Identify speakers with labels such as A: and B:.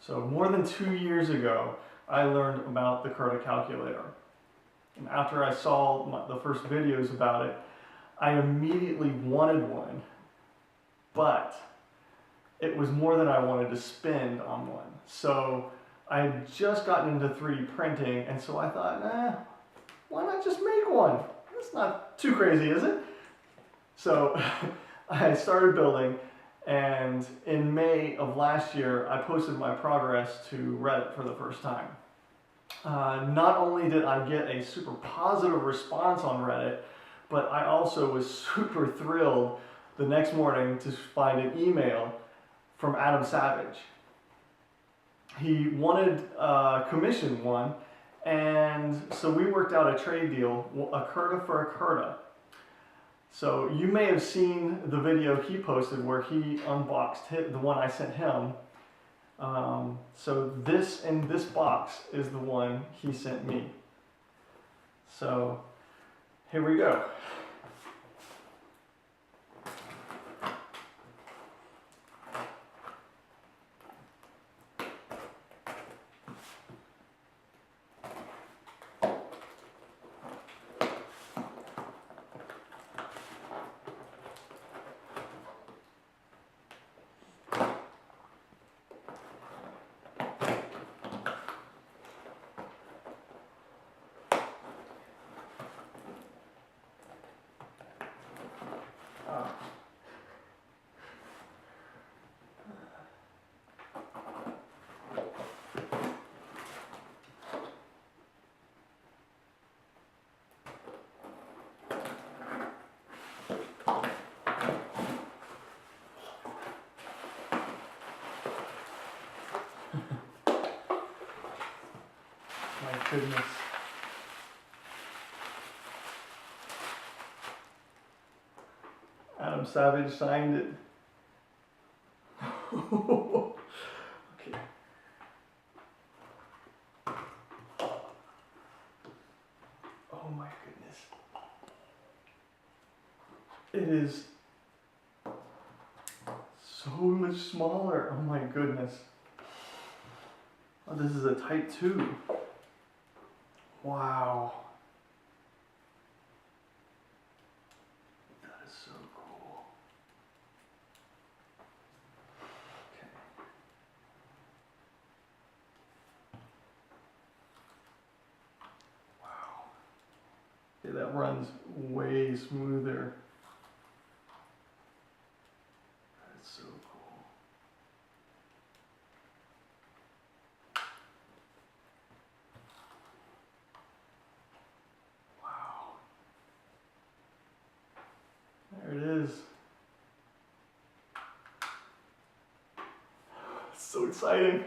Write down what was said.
A: So more than 2 years ago, I learned about the Curta calculator. And after I saw the first videos about it, I immediately wanted one, but it was more than I wanted to spend on one. So I had just gotten into 3D printing, and so I thought, why not just make one? That's not too crazy, is it? So I started building, and in May of last year, I posted my progress to Reddit for the first time. Not only did I get a super positive response on Reddit, but I also was super thrilled the next morning to find an email from Adam Savage. He wanted commission one, and so we worked out a trade deal, a Curta for a Curta. So you may have seen the video he posted where he unboxed the one I sent him. So this in this box is the one he sent me. So here we go. My goodness. Adam Savage signed it. Okay. Oh my goodness. It is so much smaller. Oh my goodness. Oh, this is a Type 2. Wow. That is so cool. Okay. Wow. Okay, that runs way smoother. That is so cool. There it is. It's so exciting.